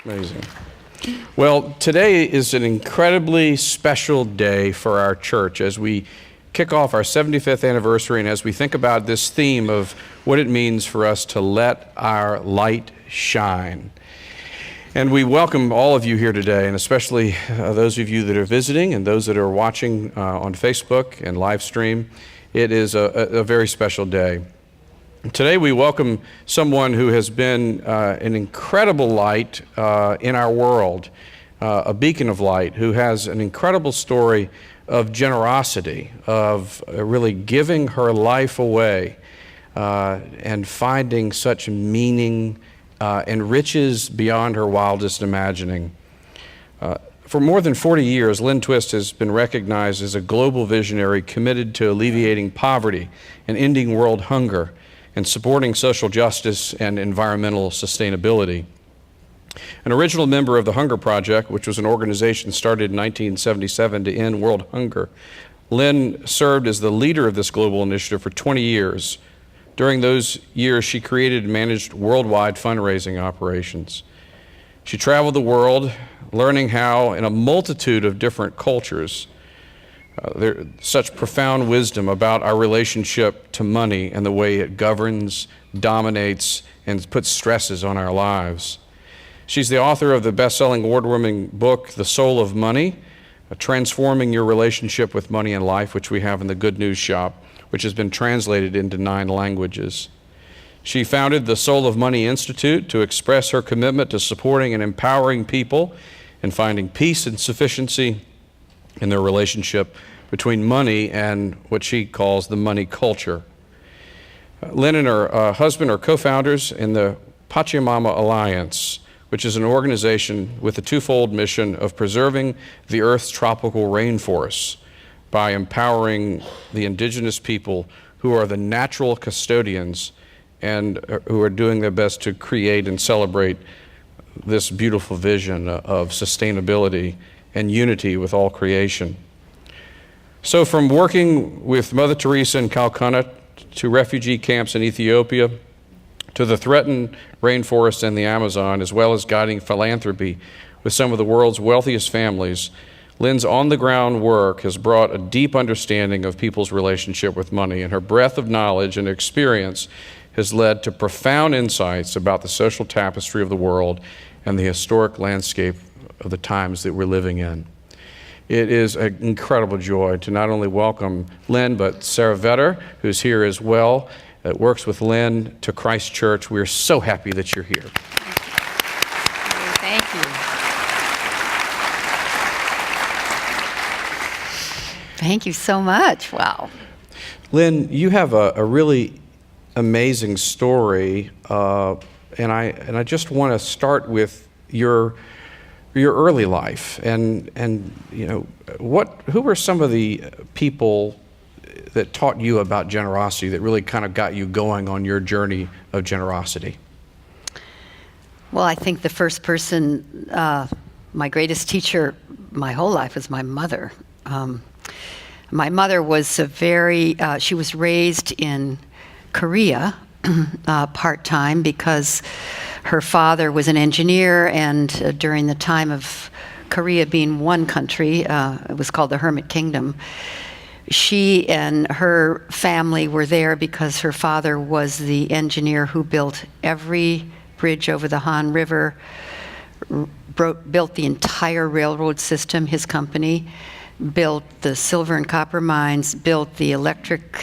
Amazing. Well, today is an incredibly special day for our church as we kick off our 75th anniversary and as we think about this theme of what it means for us to let our light shine. And we welcome all of you here today, and especially those of you that are visiting and those that are watching on Facebook and live stream. It is a very special day. Today we welcome someone who has been an incredible light in our world, a beacon of light, who has an incredible story of generosity, of really giving her life away and finding such meaning and riches beyond her wildest imagining. For more than 40 years, Lynne Twist has been recognized as a global visionary committed to alleviating poverty and ending world hunger and supporting social justice and environmental sustainability. An original member of the Hunger Project, which was an organization started in 1977 to end world hunger, Lynne served as the leader of this global initiative for 20 years. During those years, she created and managed worldwide fundraising operations. She traveled the world, learning how, in a multitude of different cultures, there's such profound wisdom about our relationship to money and the way it governs, dominates, and puts stresses on our lives. She's the author of the best-selling, award-winning book, The Soul of Money, Transforming Your Relationship with Money and Life, which we have in the Good News Shop, which has been translated into 9 languages. She founded the Soul of Money Institute to express her commitment to supporting and empowering people and finding peace and sufficiency in their relationship between money and what she calls the money culture. Lynne and her husband are co-founders in the Pachamama Alliance, which is an organization with a twofold mission of preserving the Earth's tropical rainforests by empowering the indigenous people who are the natural custodians and who are doing their best to create and celebrate this beautiful vision of sustainability and unity with all creation. So from working with Mother Teresa in Calcutta to refugee camps in Ethiopia to the threatened rainforest and the Amazon, as well as guiding philanthropy with some of the world's wealthiest families, Lynne's on-the-ground work has brought a deep understanding of people's relationship with money, and her breadth of knowledge and experience has led to profound insights about the social tapestry of the world and the historic landscape of the times that we're living in. It is an incredible joy to not only welcome Lynne, but Sarah Vetter, who's here as well, that works with Lynne, to Christ Church. We're so happy that you're here. Thank you. Thank you so much. Wow. Lynne, you have a really amazing story, and I just want to start with your early life, and you know, who were some of the people that taught you about generosity that really kind of got you going on your journey of generosity? Well, I think the first person, my greatest teacher my whole life was my mother. My mother was she was raised in Korea part-time because her father was an engineer, and during the time of Korea being one country, it was called the Hermit Kingdom, she and her family were there because her father was the engineer who built every bridge over the Han River, built the entire railroad system, his company, built the silver and copper mines, built the electric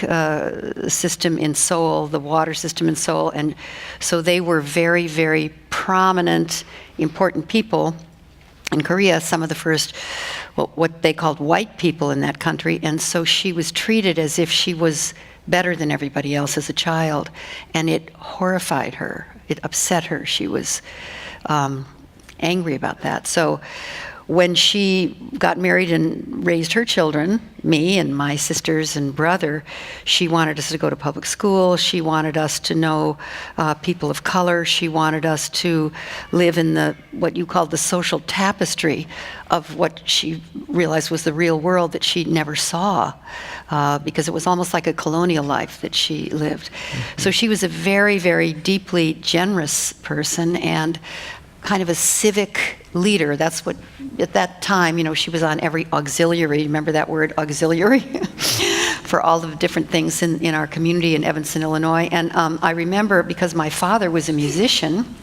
system in Seoul, the water system in Seoul, and so they were very, very prominent, important people in Korea, some of the first, what they called white people in that country, and so she was treated as if she was better than everybody else as a child, and it horrified her, it upset her. She was angry about that. So when she got married and raised her children, me and my sisters and brother, she wanted us to go to public school. She wanted us to know people of color. She wanted us to live in what you called the social tapestry of what she realized was the real world that she never saw, because it was almost like a colonial life that she lived. Mm-hmm. So she was a very, very deeply generous person, and kind of a civic leader. That's what, at that time, she was on every auxiliary. Remember that word, auxiliary? For all of the different things in our community in Evanston, Illinois. And I remember, because my father was a musician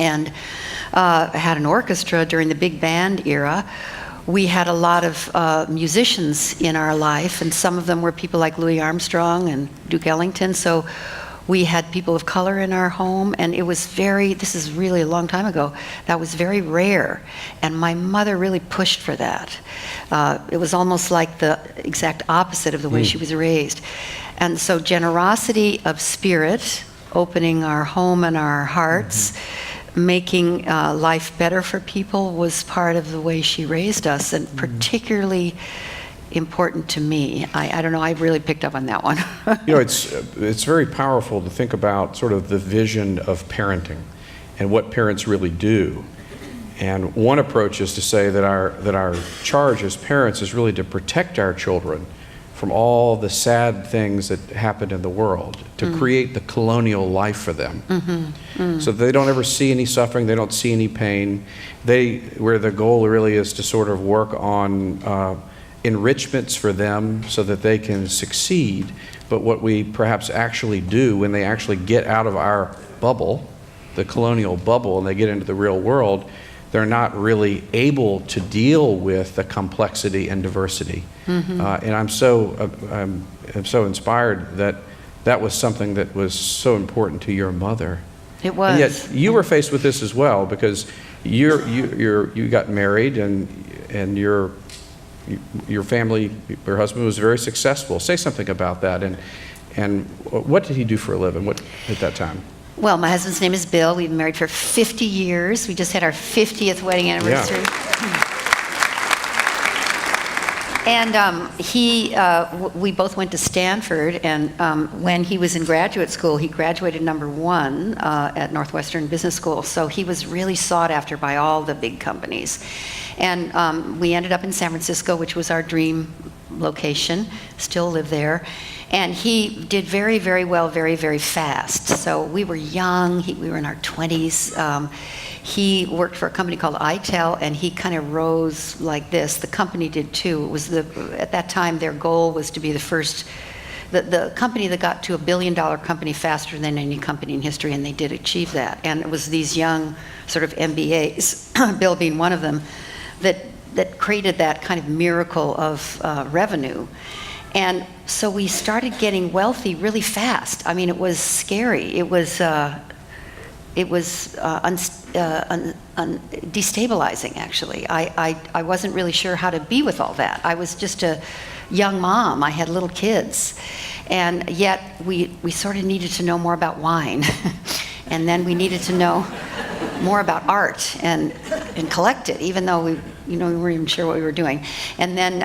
and had an orchestra during the big band era, we had a lot of musicians in our life, and some of them were people like Louis Armstrong and Duke Ellington. So we had people of color in our home, and it was this is really a long time ago, that was very rare. And my mother really pushed for that. It was almost like the exact opposite of the way she was raised. And so generosity of spirit, opening our home and our hearts, making life better for people was part of the way she raised us, and particularly important to me. I don't know, I really picked up on that one. It's very powerful to think about sort of the vision of parenting and what parents really do. And one approach is to say that our charge as parents is really to protect our children from all the sad things that happen in the world, to create the colonial life for them. So they don't ever see any suffering, they don't see any pain. Where the goal really is to sort of work on enrichments for them so that they can succeed. But what we perhaps actually do when they actually get out of our bubble, the colonial bubble, and they get into the real world, they're not really able to deal with the complexity and diversity. And I'm so inspired that was something that was so important to your mother. It was. And yet you were faced with this as well, because you got married, and your family, your husband was very successful. Say something about that, and what did he do for a living at that time? Well, my husband's name is Bill. We've been married for 50 years. We just had our 50th wedding anniversary. And we both went to Stanford, and when he was in graduate school, he graduated #1 at Northwestern Business School. So he was really sought after by all the big companies. And we ended up in San Francisco, which was our dream location, still live there. And he did very, very well, very, very fast. So we were young, we were in our 20s. He worked for a company called ITEL, and he kind of rose like this. The company did too. It was at that time, their goal was to be the first, the company that got to $1 billion company faster than any company in history, and they did achieve that. And it was these young sort of MBAs, Bill being one of them, that created that kind of miracle of revenue. And so we started getting wealthy really fast. I mean, it was scary. It was destabilizing, actually. I wasn't really sure how to be with all that. I was just a young mom. I had little kids. And yet we sort of needed to know more about wine. And then we needed to know more about art and collect it, even though we weren't even sure what we were doing. And then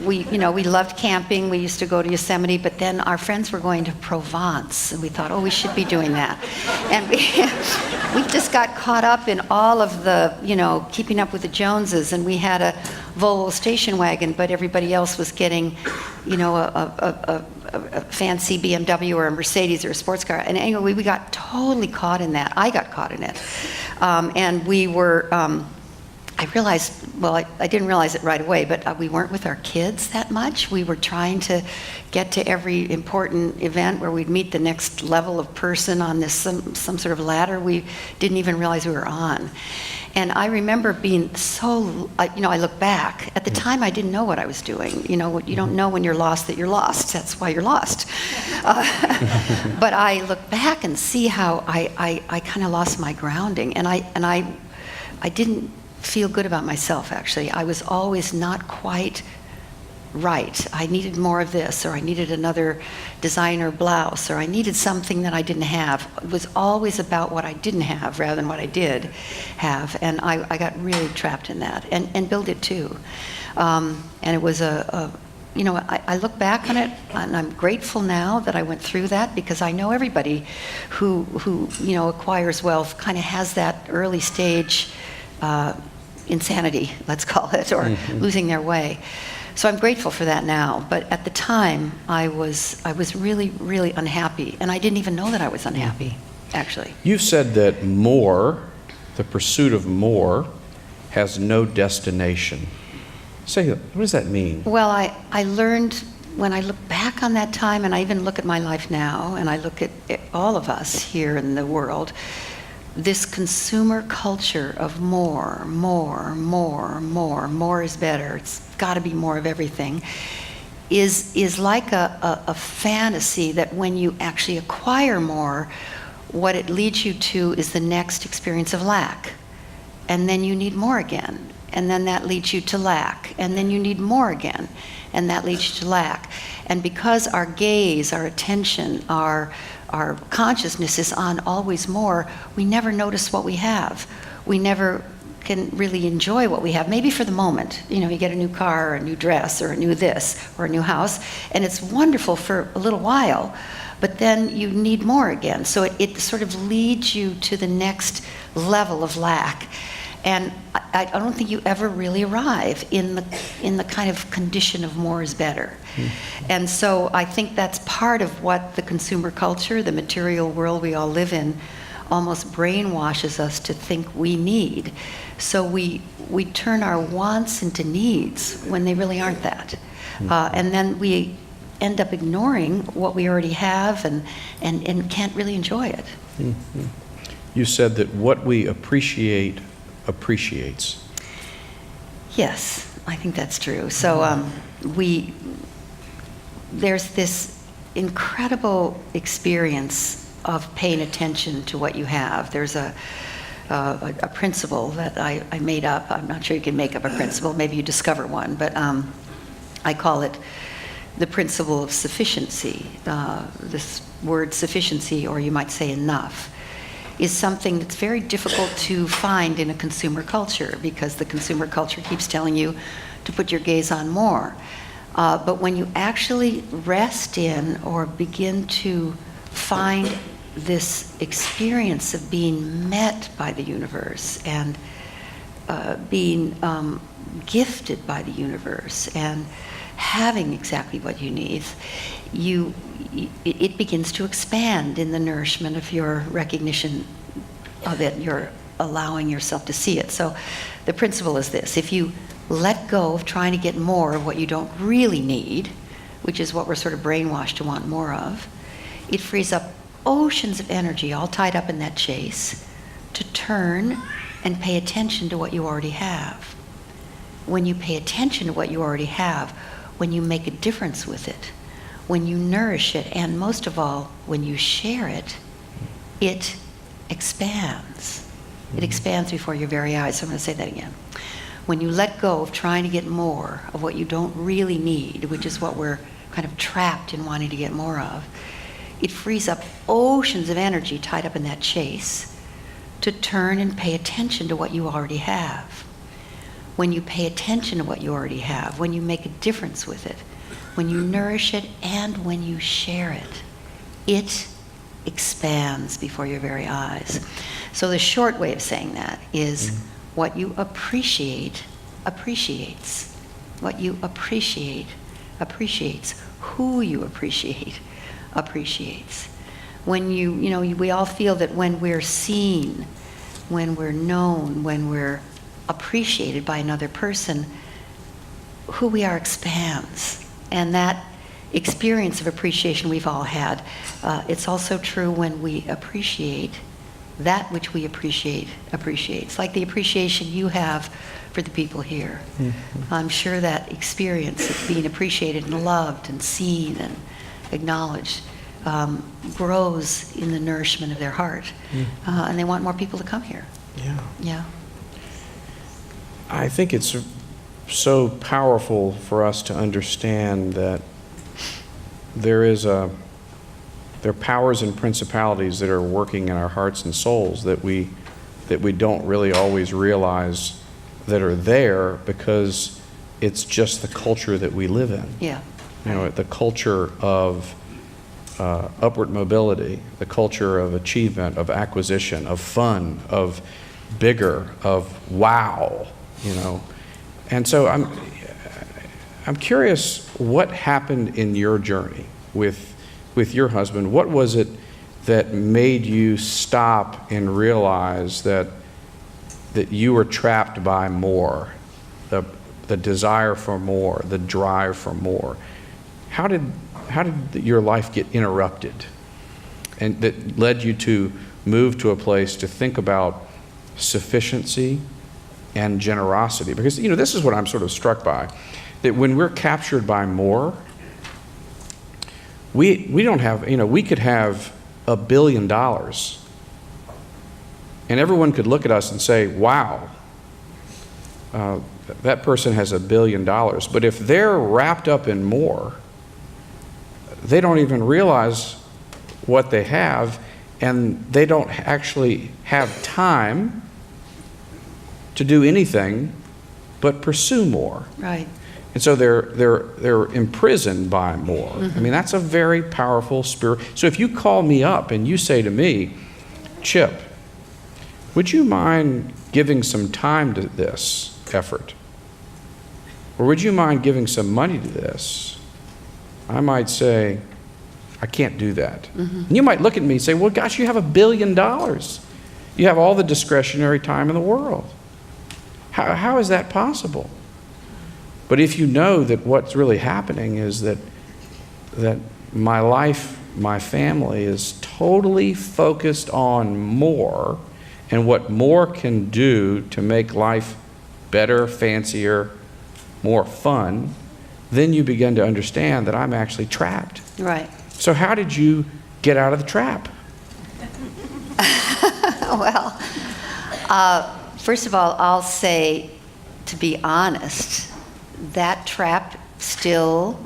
we loved camping. We used to go to Yosemite, but then our friends were going to Provence, and we thought, oh, we should be doing that. And we just got caught up in all of the, keeping up with the Joneses, and we had a Volvo station wagon, but everybody else was getting, a fancy BMW or a Mercedes or a sports car. And anyway, we got totally caught in that. I got caught in it. And we were, I realized, well, I didn't realize it right away, but we weren't with our kids that much. We were trying to get to every important event where we'd meet the next level of person on this some sort of ladder we didn't even realize we were on. And I remember being so, I look back. At the time, I didn't know what I was doing. You don't know when you're lost that you're lost. That's why you're lost. But I look back and see how I kind of lost my grounding. And I didn't feel good about myself, actually. I was always not quite right. I needed more of this, or I needed another designer blouse, or I needed something that I didn't have. It was always about what I didn't have rather than what I did have, and I got really trapped in that, and Bill did too. And it was I look back on it, and I'm grateful now that I went through that, because I know everybody who acquires wealth kind of has that early stage insanity, let's call it, or losing their way. So I'm grateful for that now. But at the time, I was really, really unhappy, and I didn't even know that I was unhappy, actually. You've said that more the pursuit of more has no destination. Say, what does that mean? Well, I learned when I look back on that time, and I even look at my life now, and I look at all of us here in the world, this consumer culture of more is better, it's got to be more of everything, is like a fantasy that when you actually acquire more, what it leads you to is the next experience of lack. And then you need more again. And then that leads you to lack. And then you need more again. And that leads you to lack. And because our gaze, our attention, our consciousness is on always more, we never notice what we have. We never can really enjoy what we have, maybe for the moment. You know, you get a new car, or a new dress, or a new this, or a new house, and it's wonderful for a little while, but then you need more again. So it sort of leads you to the next level of lack. And I don't think you ever really arrive in the kind of condition of more is better. And so I think that's part of what the consumer culture, the material world we all live in, almost brainwashes us to think we need. So we turn our wants into needs when they really aren't that. And then we end up ignoring what we already have and can't really enjoy it. You said that what we appreciate appreciates. Yes, I think that's true. So there's this incredible experience of paying attention to what you have. There's a principle that I made up. I'm not sure you can make up a principle. Maybe you discover one, but I call it the principle of sufficiency. This word sufficiency, or you might say enough, is something that's very difficult to find in a consumer culture, because the consumer culture keeps telling you to put your gaze on more. But when you actually rest in or begin to find this experience of being met by the universe and being gifted by the universe and having exactly what you need, it begins to expand in the nourishment of your recognition of it. You're allowing yourself to see it. So the principle is this: if you let go of trying to get more of what you don't really need, which is what we're sort of brainwashed to want more of, it frees up oceans of energy all tied up in that chase to turn and pay attention to what you already have. When you pay attention to what you already have, when you make a difference with it, when you nourish it, and most of all, when you share it, it expands. It expands before your very eyes. So I'm going to say that again. When you let go of trying to get more of what you don't really need, which is what we're kind of trapped in wanting to get more of, it frees up oceans of energy tied up in that chase to turn and pay attention to what you already have. When you pay attention to what you already have, when you make a difference with it, when you nourish it, and when you share it, it expands before your very eyes. So the short way of saying that is what you appreciate appreciates. What you appreciate appreciates. Who you appreciate appreciates. When we all feel that when we're seen, when we're known, when we're appreciated by another person, who we are expands. And that experience of appreciation we've all had, it's also true when we appreciate that which we appreciate appreciates. Like the appreciation you have for the people here. I'm sure that experience of being appreciated and loved and seen and acknowledged grows in the nourishment of their heart. And they want more people to come here. Yeah. I think it's so powerful for us to understand that there are powers and principalities that are working in our hearts and souls that we don't really always realize that are there, because it's just the culture that we live in. Yeah. The culture of upward mobility, the culture of achievement, of acquisition, of fun, of bigger, of wow, And so I'm curious what happened in your journey with your husband. What was it that made you stop and realize that that you were trapped by more, the desire for more, the drive for more. How did your life get interrupted, and that led you to move to a place to think about sufficiency and generosity? Because this is what I'm sort of struck by, that when we're captured by more, we don't have, we could have $1 billion, and everyone could look at us and say, wow, that person has $1 billion. But if they're wrapped up in more, they don't even realize what they have, and they don't actually have time to do anything but pursue more. Right. And so they're imprisoned by more. I mean, that's a very powerful spirit. So if you call me up and you say to me, Chip, would you mind giving some time to this effort? Or would you mind giving some money to this? I might say, I can't do that. And you might look at me and say, well, gosh, you have $1 billion. You have all the discretionary time in the world. How is that possible? But if you know that what's really happening is that my life, my family is totally focused on more and what more can do to make life better, fancier, more fun, then you begin to understand that I'm actually trapped. Right. So how did you get out of the trap? Well, first of all, I'll say, to be honest, that trap still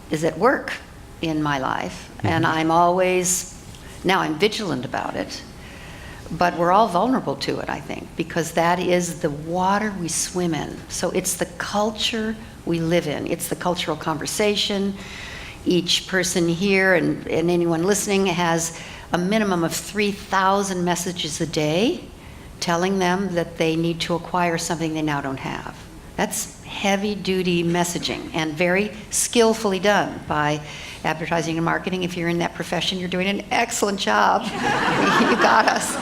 is at work in my life. And I'm vigilant about it. But we're all vulnerable to it, I think, because that is the water we swim in. So it's the culture we live in. It's the cultural conversation. Each person here and anyone listening has a minimum of 3,000 messages a day telling them that they need to acquire something they now don't have. That's heavy-duty messaging and very skillfully done by advertising and marketing. If you're in that profession, you're doing an excellent job. You got us.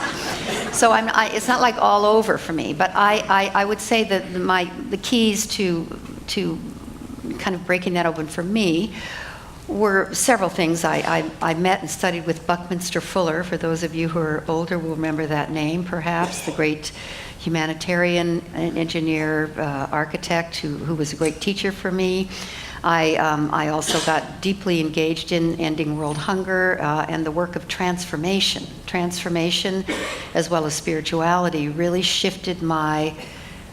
So it's not like all over for me, but I would say that the keys to kind of breaking that open for me were several things. I met and studied with Buckminster Fuller. For those of you who are older will remember that name, perhaps, the great humanitarian, engineer, architect who was a great teacher for me. I also got deeply engaged in ending world hunger and the work of transformation. Transformation, as well as spirituality, really shifted my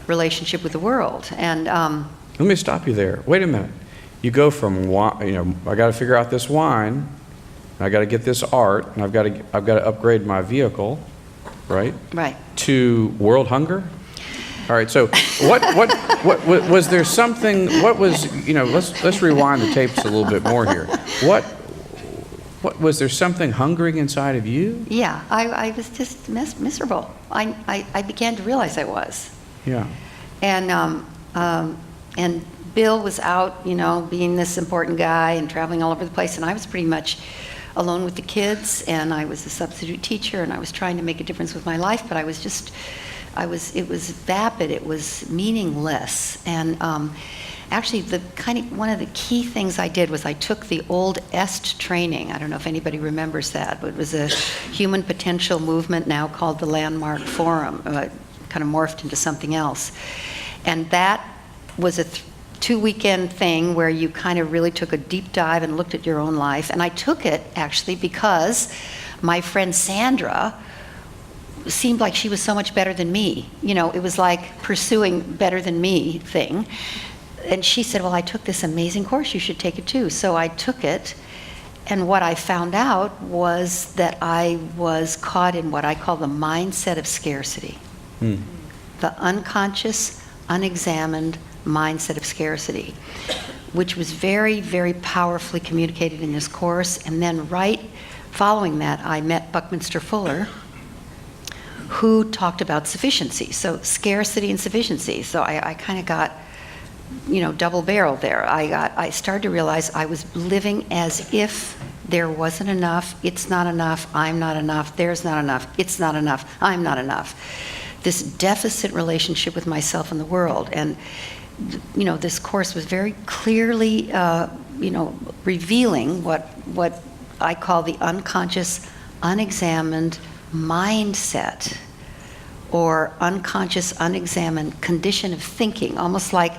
relationship with the world. And let me stop you there. Wait a minute. You go from wine, I got to figure out this wine, I got to get this art, and I've got to upgrade my vehicle, right? Right. To world hunger. All right. So what was there something? What was Let's rewind the tapes a little bit more here. What was there something hungering inside of you? Yeah, I was just miserable. I began to realize I was. Yeah. And Bill was out, being this important guy and traveling all over the place, and I was pretty much alone with the kids, and I was a substitute teacher, and I was trying to make a difference with my life, but it was vapid, it was meaningless. And actually, one of the key things I did was I took the old EST training. I don't know if anybody remembers that, but it was a human potential movement now called the Landmark Forum, kind of morphed into something else. And that was a two-weekend thing where you kind of really took a deep dive and looked at your own life. And I took it actually because my friend Sandra seemed like she was so much better than me. It was like pursuing better than me thing. And she said, well, I took this amazing course, you should take it too. So I took it, and what I found out was that I was caught in what I call the mindset of scarcity. The unconscious, unexamined mindset of scarcity, which was very, very powerfully communicated in this course. And then right following that, I met Buckminster Fuller, who talked about sufficiency. So scarcity and sufficiency. So I kind of got, double barreled there. I started to realize I was living as if there wasn't enough, it's not enough, I'm not enough, there's not enough, it's not enough, I'm not enough. this deficit relationship with myself and the world. And this course was very clearly, revealing what I call the unconscious, unexamined mindset, or unconscious, unexamined condition of thinking, almost like,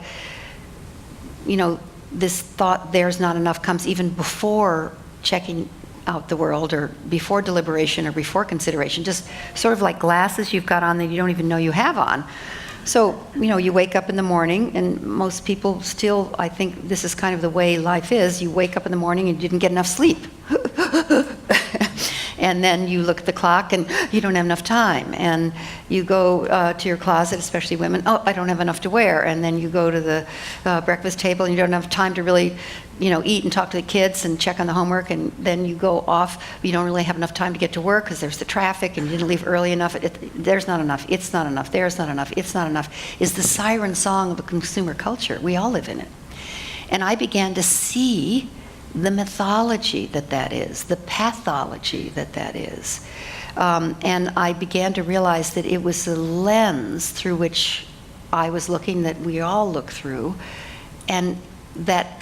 this thought, there's not enough, comes even before checking out the world, or before deliberation, or before consideration, just sort of like glasses you've got on that you don't even know you have on. So, you wake up in the morning, and most people still, I think this is kind of the way life is, you wake up in the morning and you didn't get enough sleep. And then you look at the clock and you don't have enough time. And you go to your closet, especially women, oh, I don't have enough to wear. And then you go to the breakfast table and you don't have time to really, eat and talk to the kids and check on the homework. And then you go off, you don't really have enough time to get to work because there's the traffic and you didn't leave early enough. There's not enough, it's not enough, there's not enough, it's not enough, is the siren song of a consumer culture. We all live in it. And I began to see the mythology that is, the pathology that is. And I began to realize that it was the lens through which I was looking, that we all look through, and that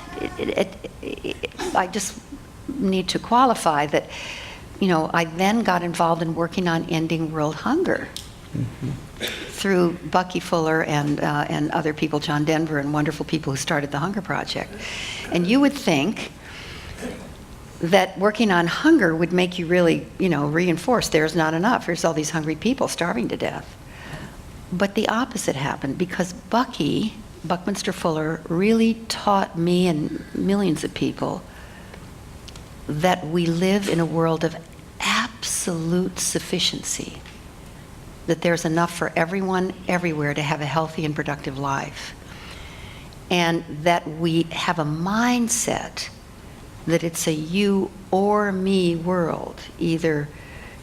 I just need to qualify that, I then got involved in working on ending world hunger. Through Bucky Fuller and other people, John Denver, and wonderful people who started the Hunger Project. And you would think that working on hunger would make you really, reinforce there's not enough. There's all these hungry people starving to death. But the opposite happened, because Buckminster Fuller, really taught me and millions of people that we live in a world of absolute sufficiency, that there's enough for everyone, everywhere, to have a healthy and productive life. And that we have a mindset that it's a you or me world. Either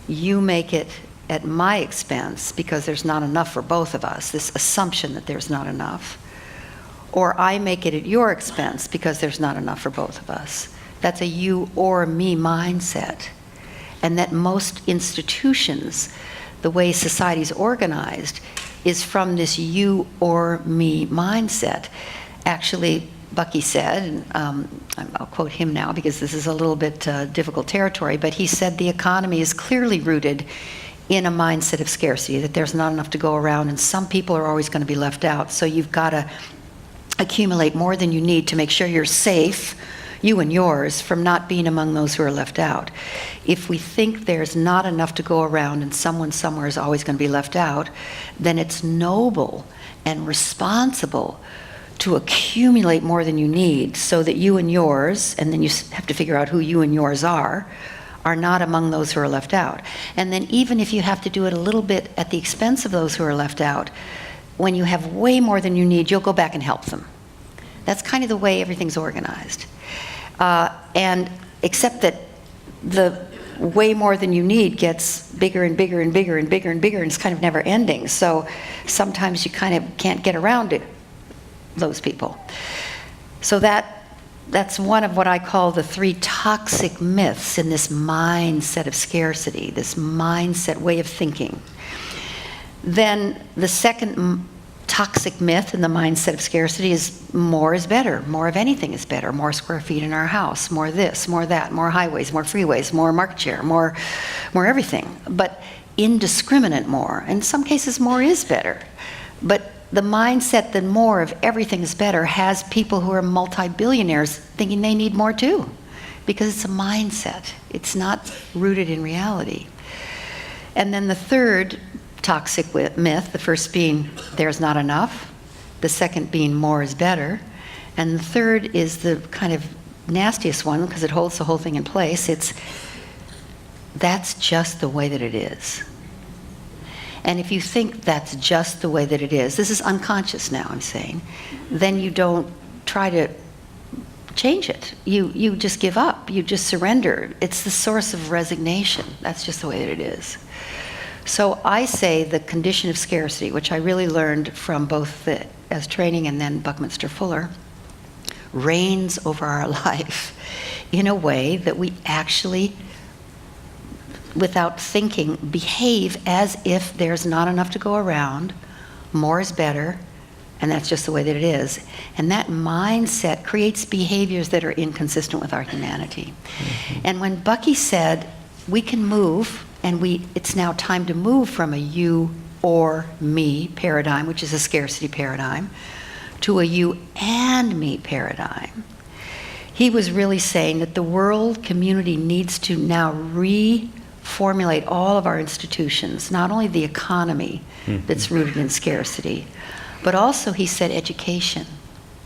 you make it at my expense because there's not enough for both of us, this assumption that there's not enough, or I make it at your expense because there's not enough for both of us. That's a you or me mindset. And that most institutions, the way society's organized, is from this you or me mindset. Actually, Bucky said, and I'll quote him now because this is a little bit difficult territory, but he said the economy is clearly rooted in a mindset of scarcity, that there's not enough to go around and some people are always going to be left out. So you've got to accumulate more than you need to make sure you're safe, you and yours, from not being among those who are left out. If we think there's not enough to go around and someone somewhere is always going to be left out, then it's noble and responsible to accumulate more than you need so that you and yours, and then you have to figure out who you and yours are not among those who are left out. And then even if you have to do it a little bit at the expense of those who are left out, when you have way more than you need, you'll go back and help them. That's kind of the way everything's organized. And except that the way more than you need gets bigger and bigger and bigger and bigger and bigger, and it's kind of never ending. So sometimes you kind of can't get around it, those people. So that's one of what I call the 3 toxic myths in this mindset of scarcity, this mindset way of thinking. Then the second toxic myth in the mindset of scarcity is more is better. More of anything is better. More square feet in our house, more this, more that, more highways, more freeways, more market share, more everything. But indiscriminate more. In some cases, more is better. But the mindset that more of everything is better has people who are multi-billionaires thinking they need more too, because it's a mindset. It's not rooted in reality. And then the third toxic myth, the first being there's not enough, the second being more is better, and the third is the kind of nastiest one because it holds the whole thing in place. It's that's just the way that it is. And if you think that's just the way that it is, this is unconscious now, I'm saying, then you don't try to change it. You just give up. You just surrender. It's the source of resignation. That's just the way that it is. So I say the condition of scarcity, which I really learned from both as training and then Buckminster Fuller, reigns over our life in a way that we actually without thinking, behave as if there's not enough to go around, more is better, and that's just the way that it is. And that mindset creates behaviors that are inconsistent with our humanity. And when Bucky said, we can move, and it's now time to move from a you or me paradigm, which is a scarcity paradigm, to a you and me paradigm, he was really saying that the world community needs to now reformulate all of our institutions, not only the economy that's rooted in scarcity, but also, he said, education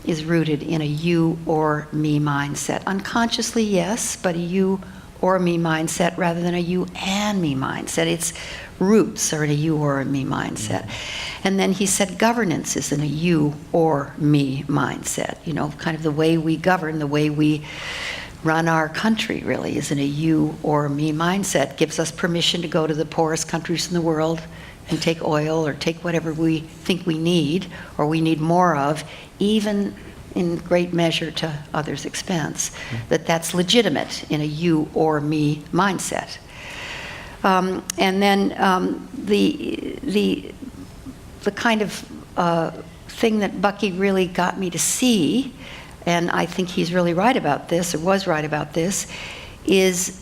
is rooted in a you or me mindset. Unconsciously, yes, but a you or me mindset rather than a you and me mindset. Its roots are in a you or a me mindset. And then he said governance is in a you or me mindset. You know, kind of the way we govern, the way we run our country really is in a you or me mindset. Gives us permission to go to the poorest countries in the world and take oil or take whatever we think we need or we need more of, even in great measure to others' expense, that's legitimate in a you or me mindset. And then the kind of thing that Bucky really got me to see, and I think he's really right about this, or was right about this, is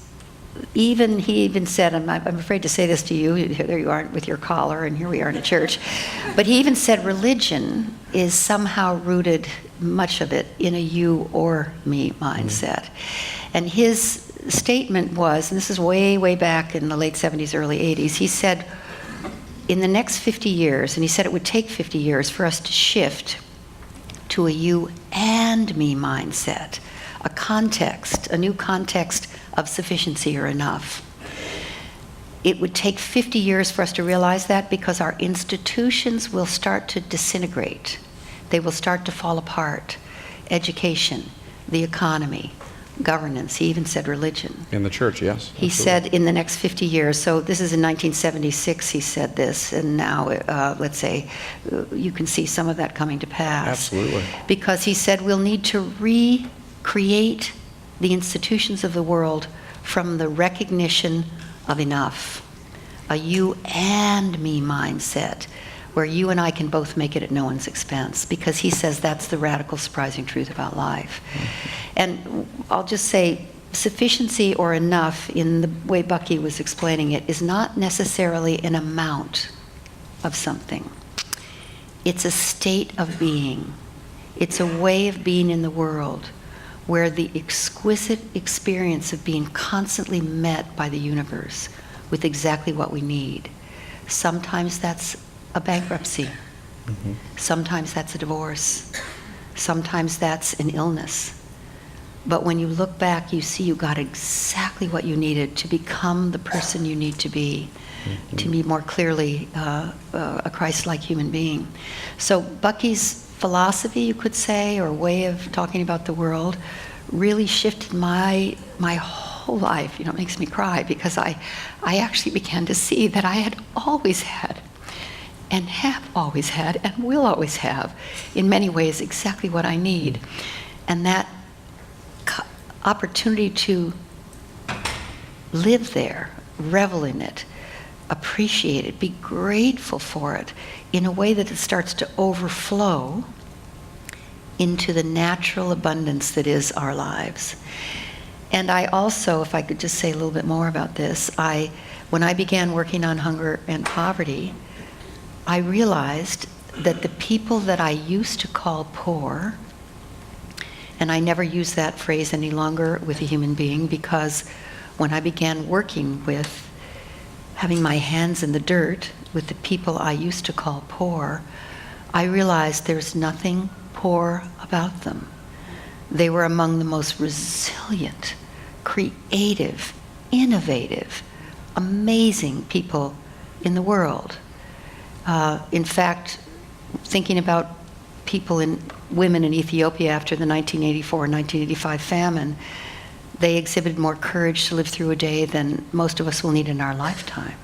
he even said, I'm afraid to say this to you, there you are with your collar, and here we are in a church, but he even said religion is somehow rooted, much of it, in a you or me mindset. And his statement was, and this is way, way back in the late 70s, early 80s, he said, in the next 50 years, and he said it would take 50 years for us to shift to a you and me mindset, a new context of sufficiency or enough. It would take 50 years for us to realize that because our institutions will start to disintegrate. They will start to fall apart. Education, the economy, governance, he even said religion. In the church, yes. He said in the next 50 years, so this is in 1976 he said this, and now let's say you can see some of that coming to pass. Absolutely. Because he said we'll need to recreate the institutions of the world from the recognition of enough, a you and me mindset, where you and I can both make it at no one's expense, because he says that's the radical, surprising truth about life. And I'll just say, sufficiency or enough, in the way Bucky was explaining it, is not necessarily an amount of something. It's a state of being. It's a way of being in the world where the exquisite experience of being constantly met by the universe with exactly what we need. Sometimes that's a bankruptcy. Sometimes that's a divorce. Sometimes that's an illness. But when you look back, you see you got exactly what you needed to become the person you need to be more clearly a Christ-like human being. So Bucky's philosophy, you could say, or way of talking about the world, really shifted my whole life. You know, it makes me cry because I actually began to see that I had always had, and have always had, and will always have, in many ways, exactly what I need. And that opportunity to live there, revel in it, appreciate it, be grateful for it, in a way that it starts to overflow into the natural abundance that is our lives. And I also, if I could just say a little bit more about this, when I began working on hunger and poverty, I realized that the people that I used to call poor, and I never use that phrase any longer with a human being, because when I began working with, having my hands in the dirt with the people I used to call poor, I realized there's nothing poor about them. They were among the most resilient, creative, innovative, amazing people in the world. In fact, thinking about women in Ethiopia after the 1984-1985 famine, they exhibited more courage to live through a day than most of us will need in our lifetime.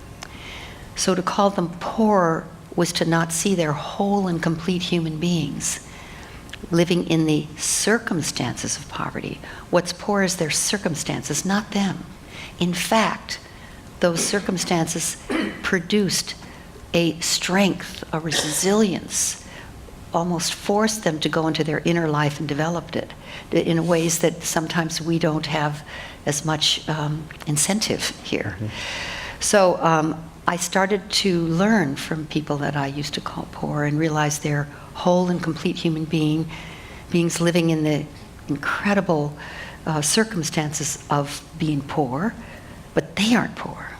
So to call them poor was to not see their whole and complete human beings living in the circumstances of poverty. What's poor is their circumstances, not them. In fact, those circumstances produced a strength, a resilience, almost forced them to go into their inner life and developed it in ways that sometimes we don't have as much incentive here. So I started to learn from people that I used to call poor and realize they're whole and complete human beings living in the incredible circumstances of being poor, but they aren't poor.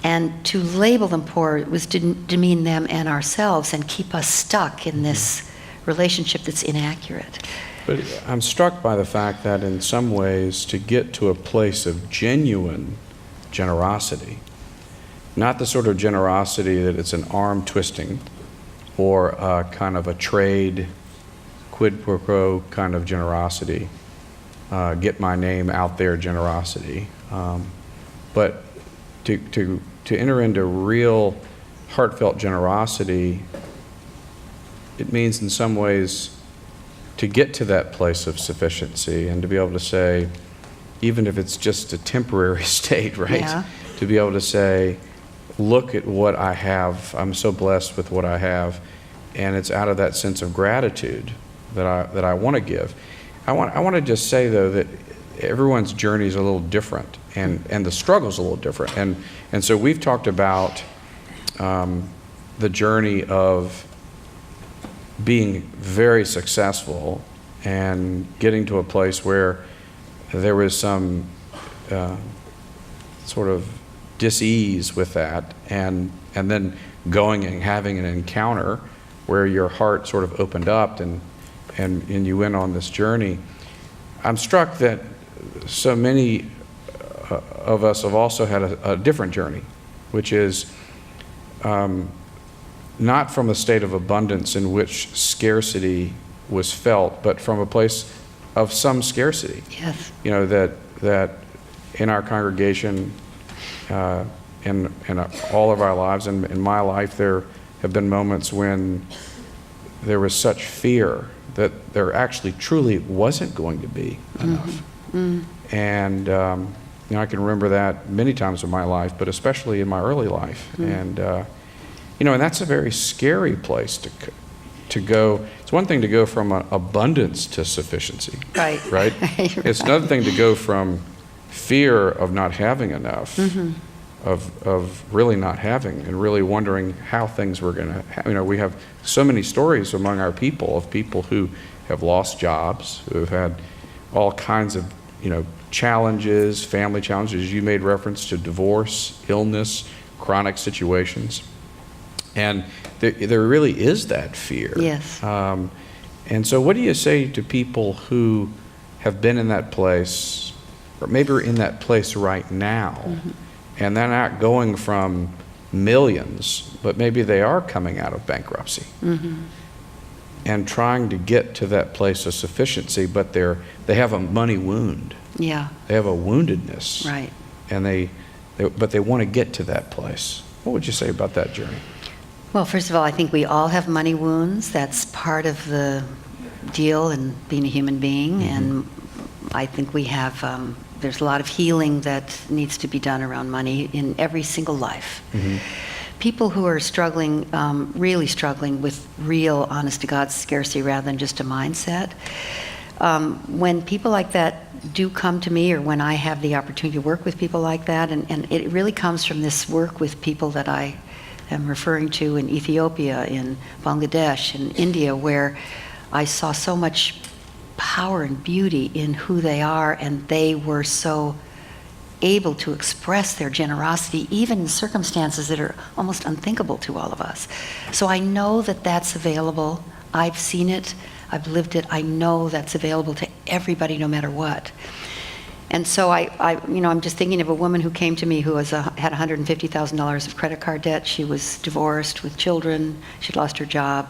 And to label them poor was to demean them and ourselves and keep us stuck in this relationship that's inaccurate. But I'm struck by the fact that in some ways, to get to a place of genuine generosity, not the sort of generosity that it's an arm twisting or a kind of a trade, quid pro quo kind of generosity, get my name out there generosity, but to enter into real heartfelt generosity, it means in some ways to get to that place of sufficiency and to be able to say, even if it's just a temporary state, right? Yeah. To be able to say, look at what I have. I'm so blessed with what I have. And it's out of that sense of gratitude that I want to give. I want to just say, though, that everyone's journey is a little different, and the struggle's a little different. And so we've talked about the journey of being very successful and getting to a place where there was some sort of dis-ease with that, and then going and having an encounter where your heart sort of opened up and you went on this journey. I'm struck that so many of us have also had a different journey, which is not from a state of abundance in which scarcity was felt, but from a place of some scarcity. Yes. You know, that in our congregation, in all of our lives, and in my life, there have been moments when there was such fear that there actually truly wasn't going to be enough. And I can remember that many times in my life, but especially in my early life. And and that's a very scary place to go. It's one thing to go from abundance to sufficiency. Right. Right? It's another thing to go from fear of not having enough, of really not having, and really wondering how things were going to. We have so many stories among our people of people who have lost jobs, who have had all kinds of challenges, family challenges. You made reference to divorce, illness, chronic situations. And there really is that fear. Yes. And so what do you say to people who have been in that place, or maybe are in that place right now, and they're not going from millions, but maybe they are coming out of bankruptcy and trying to get to that place of sufficiency, but they have a money wound. Yeah. They have a woundedness. Right. And but they want to get to that place. What would you say about that journey? Well, first of all, I think we all have money wounds. That's part of the deal in being a human being. And I think we have, there's a lot of healing that needs to be done around money in every single life. People who are struggling, really struggling with real, honest-to-God scarcity rather than just a mindset, when people like that do come to me, or when I have the opportunity to work with people like that, and it really comes from this work with people that I am referring to in Ethiopia, in Bangladesh, in India, where I saw so much power and beauty in who they are, and they were so able to express their generosity even in circumstances that are almost unthinkable to all of us. So I know that that's available. I've seen it. I've lived it. I know that's available to everybody, no matter what. And so I'm just thinking of a woman who came to me who had $150,000 of credit card debt. She was divorced with children. She'd lost her job.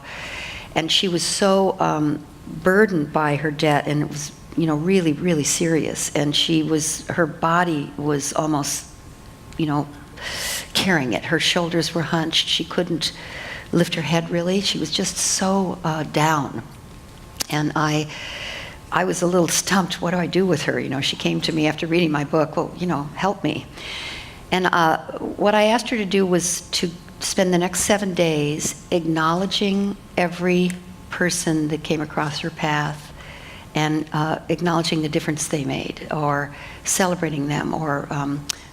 And she was so burdened by her debt, and it was, really, really serious. And her body was almost, carrying it. Her shoulders were hunched. She couldn't lift her head, really. She was just so down. And I was a little stumped. What do I do with her? She came to me after reading my book. Well, help me. And what I asked her to do was to spend the next 7 days acknowledging every person that came across her path and acknowledging the difference they made, or celebrating them, or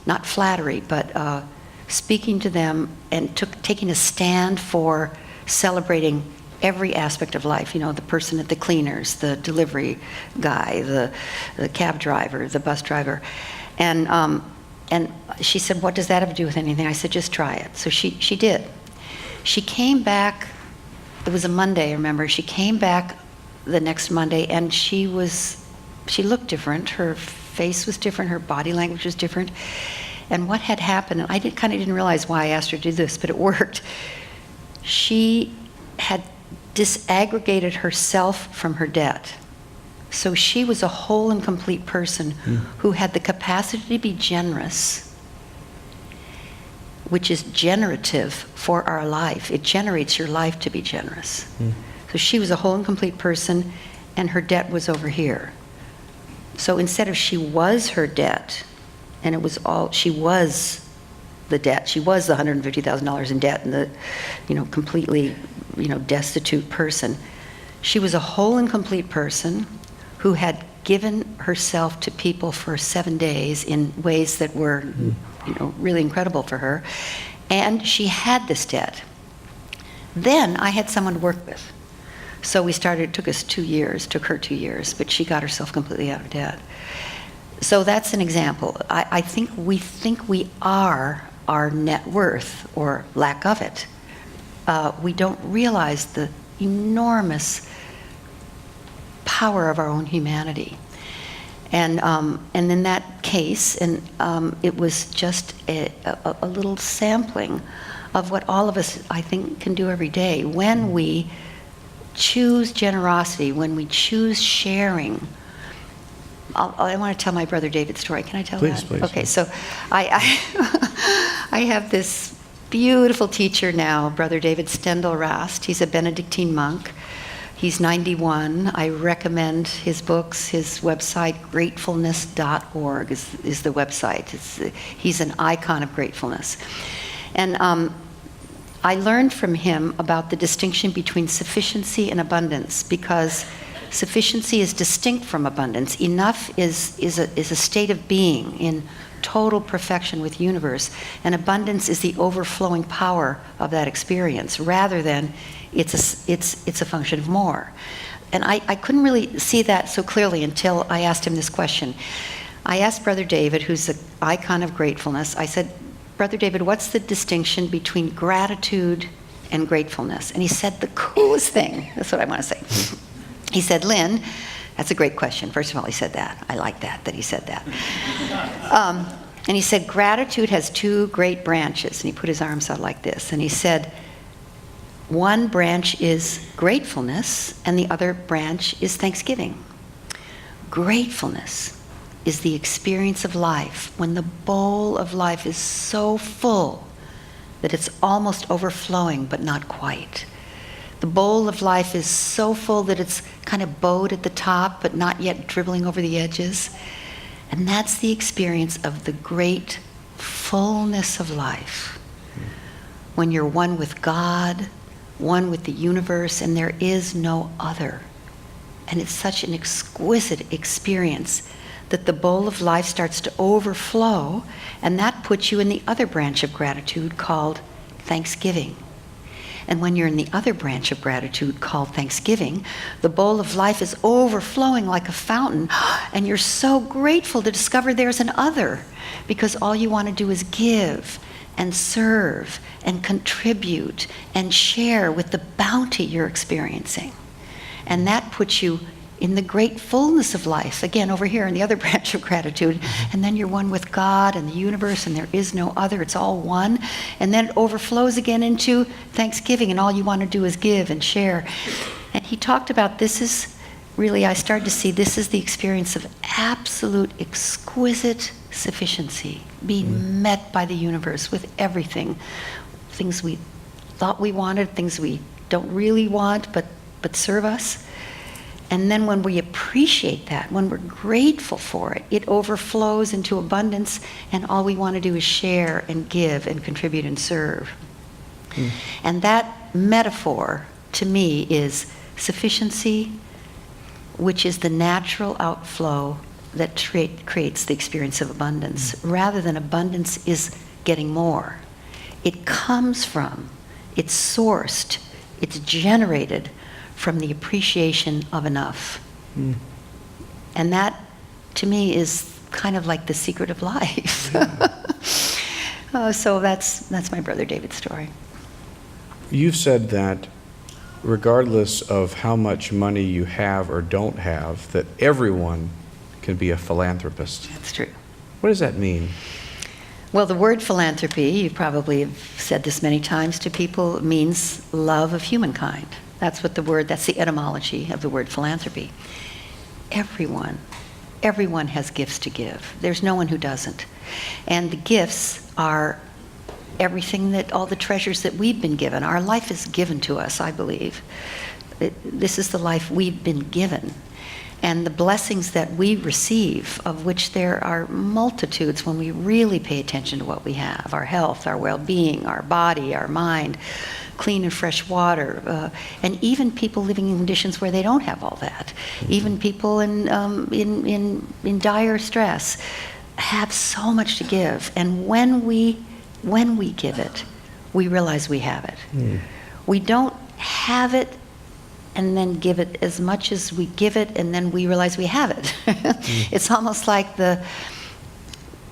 not flattery, but speaking to them and taking a stand for celebrating every aspect of life. You know, the person at the cleaners, the delivery guy, the cab driver, the bus driver. And she said, what does that have to do with anything? I said, just try it. So she did. She came back, it was a Monday, I remember. She came back the next Monday, and she looked different. Her face was different, her body language was different. And what had happened, and I kind of didn't realize why I asked her to do this, but it worked. She had disaggregated herself from her debt. So she was a whole and complete person who had the capacity to be generous, which is generative for our life. It generates your life to be generous. So she was a whole and complete person, and her debt was over here. So instead of she was her debt, and it was all, she was the debt. She was the $150,000 in debt and the, completely, destitute person. She was a whole and complete person who had given herself to people for 7 days in ways that were, really incredible for her. And she had this debt. Then I had someone to work with. So we started, it took her 2 years, but she got herself completely out of debt. So that's an example. I think we are our net worth, or lack of it. We don't realize the enormous power of our own humanity. And in that case, it was just a little sampling of what all of us, I think, can do every day. When we choose generosity, when we choose sharing. I want to tell my brother David's story. Can I tell that? Please. Okay, so I have this beautiful teacher now, Brother David Stendel-Rast. He's a Benedictine monk. He's 91. I recommend his books. His website, gratefulness.org, is the website. He's an icon of gratefulness. And I learned from him about the distinction between sufficiency and abundance, because sufficiency is distinct from abundance. Enough is a state of being in total perfection with universe, and abundance is the overflowing power of that experience, rather than it's a function of more. And I couldn't really see that so clearly until I asked him this question. I asked Brother David, who's the icon of gratefulness, I said, Brother David, what's the distinction between gratitude and gratefulness? And he said the coolest thing. That's what I want to say. He said, Lynn, that's a great question. First of all, he said that. I like that he said that. And he said, gratitude has two great branches. And he put his arms out like this. And he said, one branch is gratefulness, and the other branch is thanksgiving. Gratefulness is the experience of life when the bowl of life is so full that it's almost overflowing, but not quite. The bowl of life is so full that it's kind of bowed at the top, but not yet dribbling over the edges. And that's the experience of the great fullness of life. When you're one with God, one with the universe, and there is no other. And it's such an exquisite experience that the bowl of life starts to overflow, and that puts you in the other branch of gratitude called thanksgiving. And when you're in the other branch of gratitude called thanksgiving, the bowl of life is overflowing like a fountain, and you're so grateful to discover there's an other, because all you want to do is give and serve and contribute and share with the bounty you're experiencing. And that puts you in the great fullness of life, again, over here in the other branch of gratitude, and then you're one with God and the universe, and there is no other, it's all one, and then it overflows again into thanksgiving, and all you want to do is give and share. And he talked about this is really, I started to see this is the experience of absolute, exquisite sufficiency, being met by the universe with everything, things we thought we wanted, things we don't really want, but serve us. And then when we appreciate that, when we're grateful for it, it overflows into abundance, and all we want to do is share and give and contribute and serve. And that metaphor, to me, is sufficiency, which is the natural outflow that creates the experience of abundance, rather than abundance is getting more. It comes from, it's sourced, it's generated from the appreciation of enough. And that, to me, is kind of like the secret of life. So that's my brother David's story. You've said that regardless of how much money you have or don't have, that everyone can be a philanthropist. That's true. What does that mean? Well, the word philanthropy, you probably have said this many times to people, means love of humankind. That's the etymology of the word philanthropy. Everyone has gifts to give. There's no one who doesn't. And the gifts are everything all the treasures that we've been given. Our life is given to us, I believe. This is the life we've been given. And the blessings that we receive, of which there are multitudes when we really pay attention to what we have, our health, our well-being, our body, our mind, clean and fresh water, and even people living in conditions where they don't have all that, even people in dire stress, have so much to give. And when we give it, we realize we have it. We don't have it and then give it as much as we give it, and then we realize we have it. It's almost like the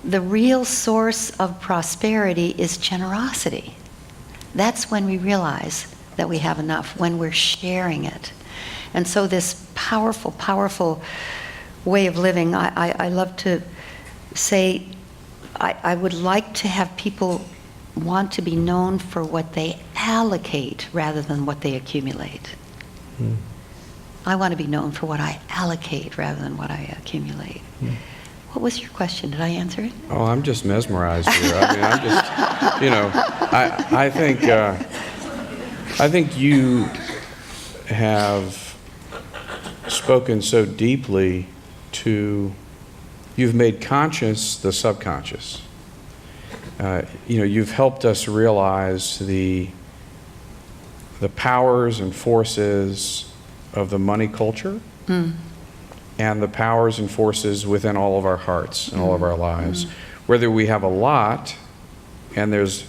real source of prosperity is generosity. That's when we realize that we have enough, when we're sharing it. And so this powerful, powerful way of living, I love to say, I would like to have people want to be known for what they allocate rather than what they accumulate. I want to be known for what I allocate rather than what I accumulate. What was your question? Did I answer it? Oh, I'm just mesmerized here. I mean, I'm just, I think you have spoken so deeply to, you've made conscious the subconscious. You've helped us realize the powers and forces of the money culture and the powers and forces within all of our hearts and all of our lives. Whether we have a lot and there's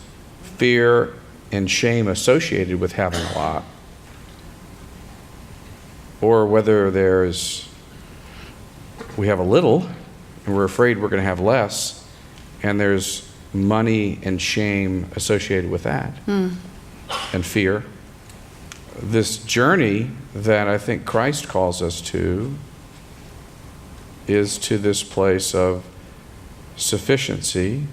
fear and shame associated with having a lot, or whether we have a little and we're afraid we're going to have less, and there's money and shame associated with that, and fear. This journey that I think Christ calls us to is to this place of sufficiency,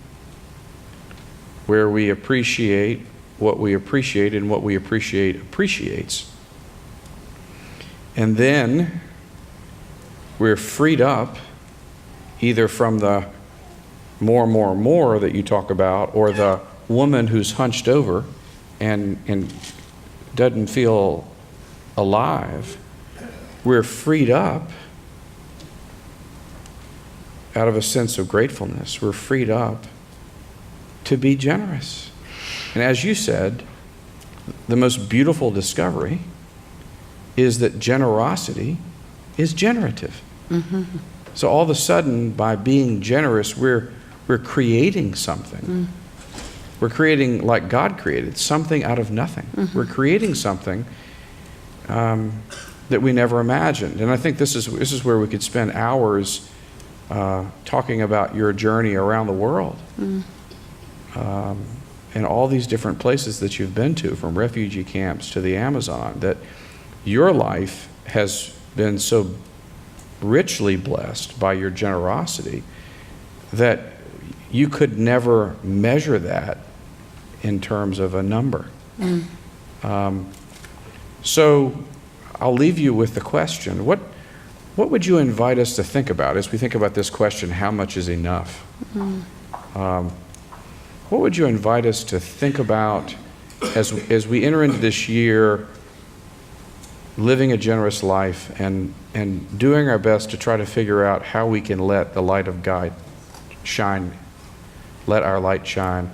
where we appreciate what we appreciate, and what we appreciate appreciates. And then we're freed up either from the more that you talk about, or the woman who's hunched over and doesn't feel alive. We're freed up out of a sense of gratefulness. We're freed up to be generous. And as you said, the most beautiful discovery is that generosity is generative. So all of a sudden, by being generous, we're creating something. We're creating, like God created, something out of nothing. We're creating something that we never imagined. And I think this is where we could spend hours talking about your journey around the world. And all these different places that you've been to, from refugee camps to the Amazon, that your life has been so richly blessed by your generosity that you could never measure that in terms of a number. So I'll leave you with the question, what would you invite us to think about as we think about this question, how much is enough? What would you invite us to think about as we enter into this year living a generous life and doing our best to try to figure out how we can let the light of God shine, let our light shine.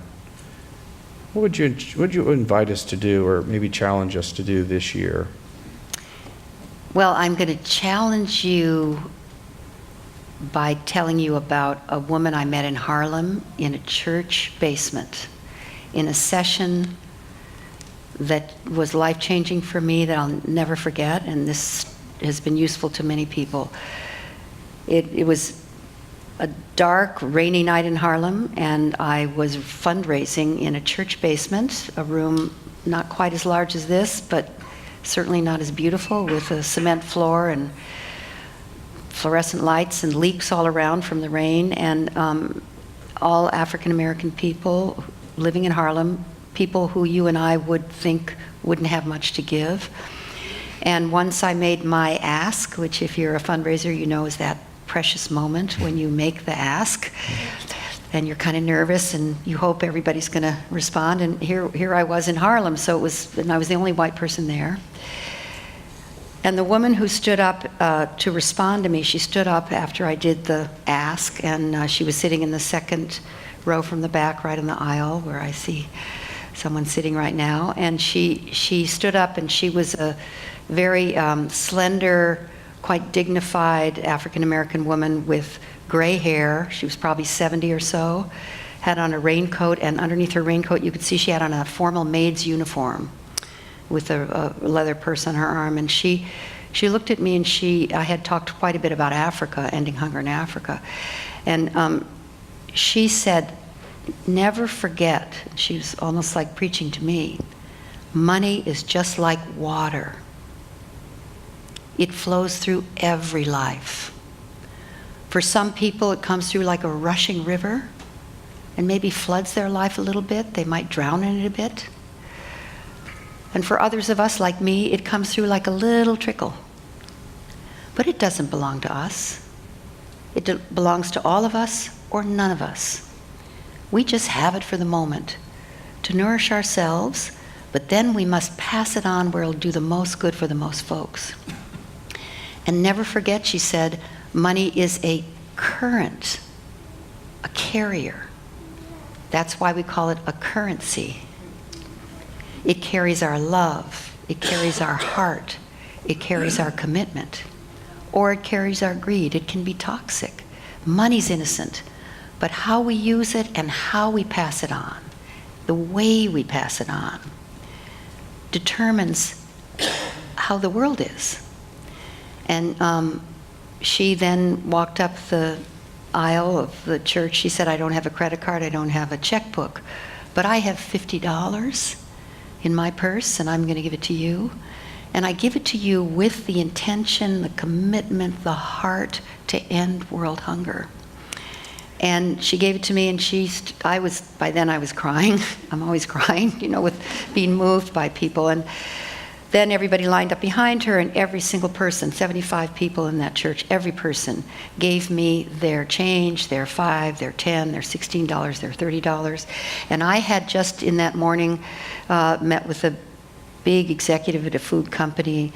What would you invite us to do, or maybe challenge us to do this year? Well, I'm going to challenge you by telling you about a woman I met in Harlem in a church basement in a session that was life-changing for me, that I'll never forget, and this has been useful to many people. It was a dark, rainy night in Harlem, and I was fundraising in a church basement, a room not quite as large as this, but certainly not as beautiful, with a cement floor and fluorescent lights and leaks all around from the rain, and all African-American people living in Harlem, people who you and I would think wouldn't have much to give. And once I made my ask, which if you're a fundraiser, you know is that precious moment when you make the ask, and you're kind of nervous and you hope everybody's going to respond. And here I was in Harlem, and I was the only white person there. And the woman who stood up to respond to me, she stood up after I did the ask, and she was sitting in the second row from the back, right in the aisle where I see someone sitting right now. And she stood up, and she was a very slender, quite dignified African-American woman with gray hair. She was probably 70 or so, had on a raincoat, and underneath her raincoat you could see she had on a formal maid's uniform with a leather purse on her arm. And she looked at me, and I had talked quite a bit about Africa, ending hunger in Africa. And she said, never forget, she was almost like preaching to me, money is just like water. It flows through every life. For some people, it comes through like a rushing river and maybe floods their life a little bit. They might drown in it a bit. And for others of us, like me, it comes through like a little trickle. But it doesn't belong to us. It belongs to all of us or none of us. We just have it for the moment to nourish ourselves, but then we must pass it on where it'll do the most good for the most folks. And never forget, she said, money is a current, a carrier. That's why we call it a currency. It carries our love, it carries our heart, it carries our commitment, or it carries our greed. It can be toxic. Money's innocent, but how we use it and how we pass it on, the way we pass it on, determines how the world is. And she then walked up the aisle of the church. She said, I don't have a credit card, I don't have a checkbook, but I have $50 in my purse, and I'm going to give it to you. And I give it to you with the intention, the commitment, the heart to end world hunger. And she gave it to me, and by then I was crying. I'm always crying, with being moved by people. And then everybody lined up behind her, and every single person, 75 people in that church, every person gave me their change, their $5, their $10, their $16, their $30. And I had just in that morning met with a big executive at a food company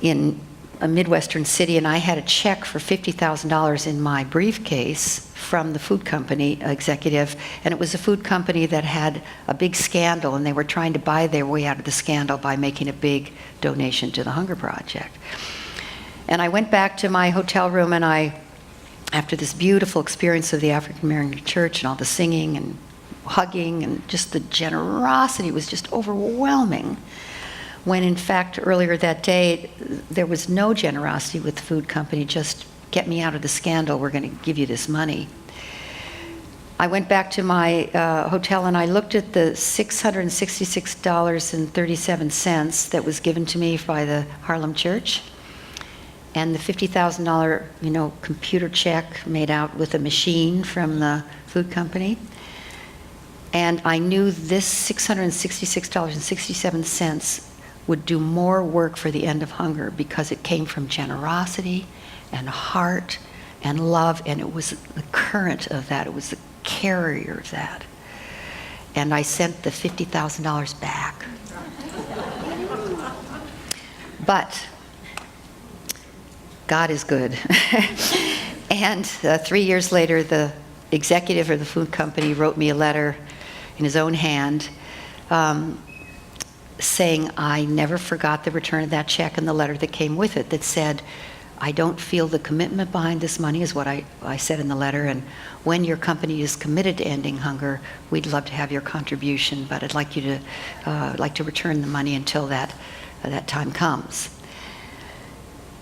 in a Midwestern city, and I had a check for $50,000 in my briefcase from the food company executive, and it was a food company that had a big scandal, and they were trying to buy their way out of the scandal by making a big donation to the Hunger Project. And I went back to my hotel room, and after this beautiful experience of the African American church and all the singing and hugging and just the generosity was just overwhelming, when in fact earlier that day there was no generosity with the food company, just get me out of the scandal, we're going to give you this money. I went back to my hotel, and I looked at the $666.37 that was given to me by the Harlem Church, and the $50,000 computer check made out with a machine from the food company. And I knew this $666.67 would do more work for the end of hunger because it came from generosity and heart and love, and it was the current of that. It was the carrier of that. And I sent the $50,000 back. But God is good. And 3 years later, the executive of the food company wrote me a letter in his own hand saying, I never forgot the return of that check and the letter that came with it that said, I don't feel the commitment behind this money, is what I said in the letter, and when your company is committed to ending hunger, we'd love to have your contribution, but I'd like you to return the money until that time comes.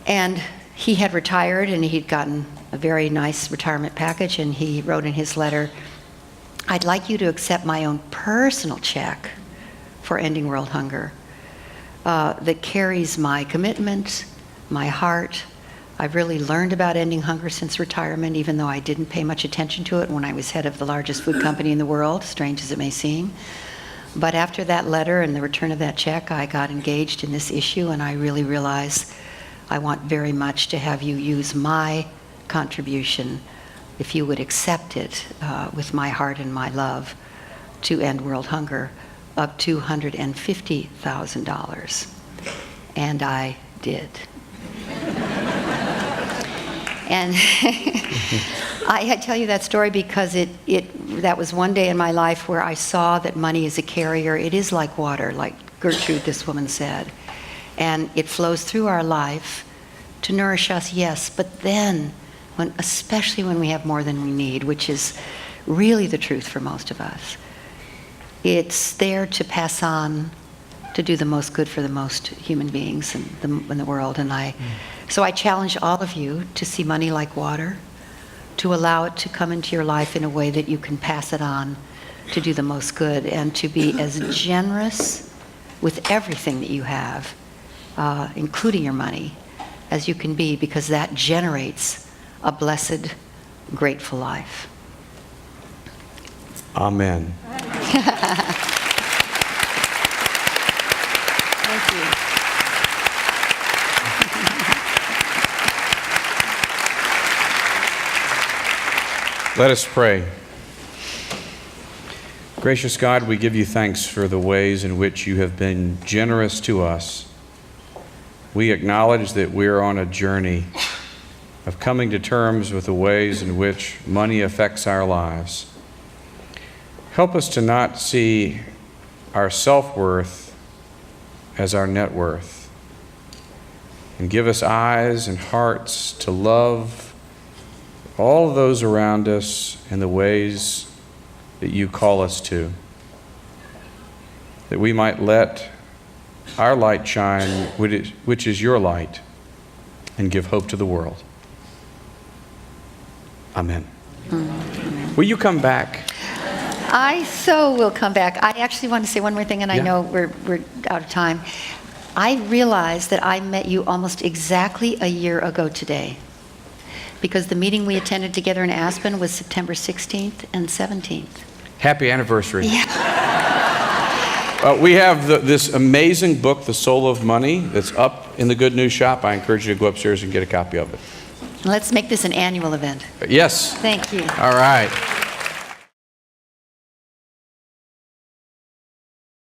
And he had retired, and he'd gotten a very nice retirement package, and he wrote in his letter, I'd like you to accept my own personal check for ending world hunger that carries my commitment, my heart. I've really learned about ending hunger since retirement, even though I didn't pay much attention to it when I was head of the largest food company in the world, strange as it may seem. But after that letter and the return of that check, I got engaged in this issue, and I really realized I want very much to have you use my contribution, if you would accept it with my heart and my love, to end world hunger of $250,000. And I did. And I tell you that story because that was one day in my life where I saw that money is a carrier. It is like water, like Gertrude, this woman, said. And it flows through our life to nourish us, yes, but then, especially when we have more than we need, which is really the truth for most of us, it's there to pass on, to do the most good for the most human beings in the world. And so I challenge all of you to see money like water, to allow it to come into your life in a way that you can pass it on to do the most good, and to be as generous with everything that you have, including your money, as you can be, because that generates a blessed, grateful life. Amen. Thank you. Let us pray. Gracious God, we give you thanks for the ways in which you have been generous to us. We acknowledge that we're on a journey of coming to terms with the ways in which money affects our lives. Help us to not see our self-worth as our net worth, and give us eyes and hearts to love all of those around us in the ways that you call us to, that we might let our light shine, which is your light, and give hope to the world. Amen. Will you come back? I so will come back. I actually want to say one more thing, and I know we're out of time. I realized that I met you almost exactly a year ago today, because the meeting we attended together in Aspen was September 16th and 17th. Happy anniversary. Yeah. We have this amazing book, The Soul of Money, that's up in the Good News Shop. I encourage you to go upstairs and get a copy of it. Let's make this an annual event. Yes. Thank you. All right.